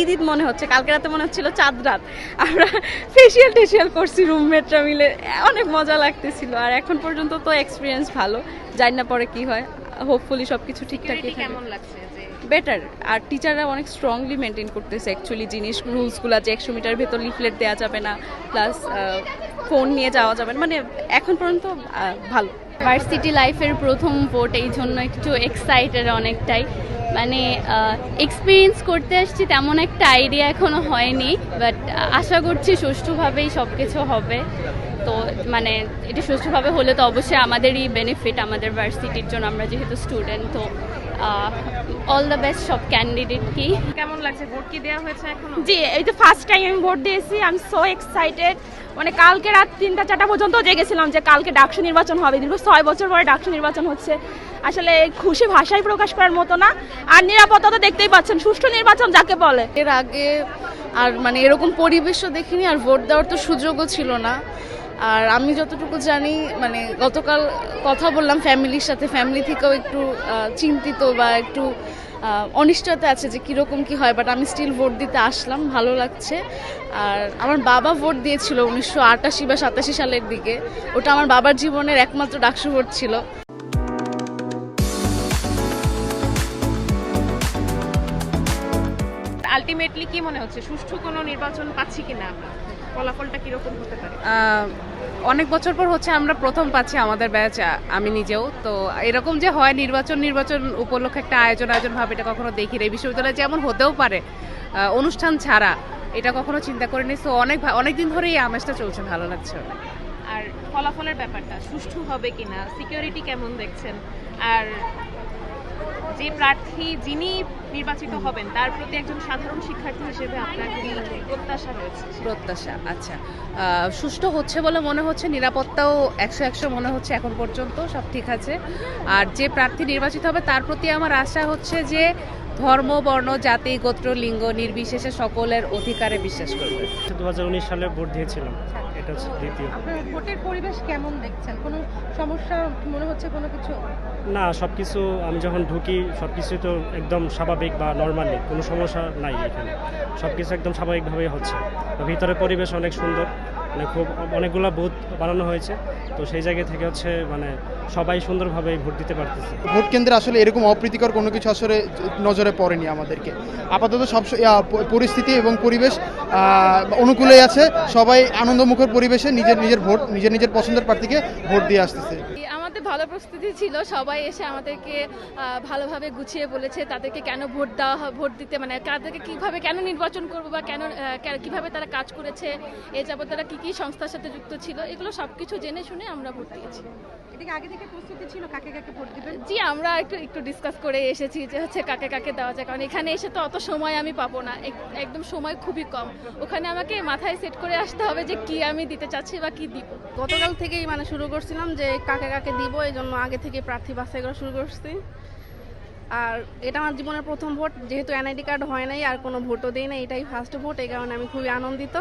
ঈদ ঈদ মনে হচ্ছে। কালকে রাতে মনে হচ্ছিল চাঁদ রাত। আমরা ফেসিয়াল করছি রুমমেটরা মিলে, অনেক মজা লাগতেছিল। আর এখন পর্যন্ত তো এক্সপিরিয়েন্স ভালো, জানি না পরে কি হয়। হোপফুলি সবকিছু ঠিকঠাকই থাকে। কেমন লাগছে? বেটার। আর টিচাররা অনেক স্ট্রংলি মেনটেন করতেছে অ্যাকচুয়ালি জিনিস, রুলসগুলো যে 100 মিটার ভেতর লিফলেট দেওয়া যাবে না, প্লাস ফোন নিয়ে যাওয়া যাবে না, মানে এখন পর্যন্ত ভালো। ভার্সিটি লাইফের প্রথম ভোট, এই জন্য একটু এক্সাইটেড অনেকটাই। মানে এক্সপিরিয়েন্স করতে আসছি, তেমন একটা আইডিয়া এখনো হয়নি, বাট আশা করছি সুষ্ঠুভাবেই সব কিছু হবে। তো মানে এটা সুষ্ঠুভাবে হলে তো অবশ্যই আমাদেরই বেনিফিট, আমাদের ভার্সিটির জন্য, আমরা যেহেতু স্টুডেন্ট। তো অল দ্য বেস্ট সব ক্যান্ডিডেটকেই। কেমন লাগছে? ভোট কি দেওয়া হয়েছে এখনো? জি, এই তো ফার্স্ট টাইম আমি ভোট দিয়েছি। I am so excited. মানে কালকে রাত 3টা-4টা পর্যন্ত জেগেছিলাম যে কালকে ডাকসু নির্বাচন হবে। দীর্ঘ 6 বছর পরে ডাকসু নির্বাচন হচ্ছে। আসলে খুশি ভাষায় প্রকাশ করার মতো না। আর নিরাপত্তা তো দেখতেই পাচ্ছেন, সুষ্ঠু নির্বাচন যাকে বলে। এর আগে আর মানে এরকম পরিবেশও দেখিনি, আর ভোট দেওয়ার তো সুযোগও ছিল না। আর আমি যতটুকু জানি, মানে গতকাল কথা বললাম ফ্যামিলির সাথে, ফ্যামিলি থেকেও একটু চিন্তিত বা একটু অনিশ্চয়তা আছে যে কীরকম কী হয়, বাট আমি স্টিল ভোট দিতে আসলাম, ভালো লাগছে। আর আমার বাবা ভোট দিয়েছিল 1988 বা 87 সালের দিকে, ওটা আমার বাবার জীবনের একমাত্র ডাকসু ভোট ছিল। আলটিমেটলি কি মনে হচ্ছে, সুষ্ঠু কোনো নির্বাচন পাচ্ছি কিনা আমরা? ফলাফলটা কিরকম হতে পারে? অনেক বছর পর হচ্ছে আমরা প্রথম পাচ্ছি আমাদের ব্যাচ, আমি নিজেও। তো এরকম যে হয় নির্বাচন উপলক্ষে একটা আয়োজন ভাবে, এটা কখনো দেখি না। এই বিশ্ববিদ্যালয়ে যেমন হতেও পারে অনুষ্ঠান ছাড়া, এটা কখনো চিন্তা করিনি। সো অনেক দিন ধরেই এই আমেজটা চলছে, ভালো লাগছে অনেক। আর ফলাফলের ব্যাপারটা সুষ্ঠু হবে কিনা, সিকিউরিটি কেমন দেখছেন? আর যে প্রার্থী যিনি নির্বাচিত হবেন তার প্রতি একজন সাধারণ শিক্ষার্থী হিসেবে আপনার কি প্রত্যাশা রয়েছে? প্রত্যাশা আচ্ছা, সুষ্ঠু হচ্ছে বলে মনে হচ্ছে, নিরাপত্তাও 100 মনে হচ্ছে, এখন পর্যন্ত সব ঠিক আছে। আর যে প্রার্থী নির্বাচিত হবে তার প্রতি আমার আশা হচ্ছে যে ধর্ম, বর্ণ, জাতি, গোত্র, লিঙ্গ নির্বিশেষে সকলের অধিকারে বিশ্বাস করবে। 2019 সালে ভোট দিয়েছিলাম, এটা হচ্ছে দ্বিতীয়। আপনার ভোটের পরিবেশ কেমন দেখছেন? কোনো সমস্যা মনে হচ্ছে কোনো কিছু? না, সবকিছু আমি যখন ঢুকি সবকিছু তো একদম স্বাভাবিক বা নর্মালি, কোনো সমস্যা নাই এখানে, সবকিছু একদম স্বাভাবিকভাবেই হচ্ছে। ভিতরে পরিবেশ অনেক সুন্দর, মানে খুব অনেকগুলো বুথ বানানো হয়েছে, তো সেই জায়গা থেকে হচ্ছে মানে সবাই সুন্দরভাবে ভোট দিতে পারতেছে। ভোট কেন্দ্রে আসলে এরকম অপ্রীতিকর কোনো কিছু আসলে নজরে পড়েনি আমাদেরকে। আপাতত সব পরিস্থিতি এবং পরিবেশ অনুকূলে আছে, সবাই আনন্দমুখর পরিবেশে নিজের ভোট নিজের পছন্দের প্রার্থীকে ভোট দিয়ে আসতেছে। আমাদের ভালো প্রস্তুতি ছিল, সবাই এসে আমাদেরকে ভালোভাবে গুছিয়ে বলেছে তাদেরকে কেন ভোট দিতে, মানে তাদেরকে কীভাবে কেন নির্বাচন করবো বা কীভাবে তারা কাজ করেছে, এ যাবত তারা কী সংস্থার সাথে যুক্ত ছিল, এগুলো সব কিছু জেনে শুনে আমরা ভোট দিয়েছি। এদিকে আগে থেকে প্রস্তুতি ছিল কাকে ভোট দিবেন? জি, আমরা একটু ডিসকাস করে এসেছি যে হচ্ছে কাকে দেওয়া যায়, কারণ এখানে এসে তো অত সময় আমি পাবো না, একদম সময় খুবই কম। ওখানে আমাকে মাথায় সেট করে আসতে হবে যে কি আমি দিতে চাচ্ছি বা কি দিব। গতকাল থেকেই মানে শুরু করছিলাম যে কাকে দিব, এই জন্য আগে থেকে প্রার্থী বাছাই করা শুরু করছি। আর এটা আমার জীবনের প্রথম ভোট, যেহেতু এনআইডি কার্ড হয় নাই আর কোনো ভোটও দিই না, এটাই ফার্স্ট ভোট, এই কারণে আমি খুবই আনন্দিত।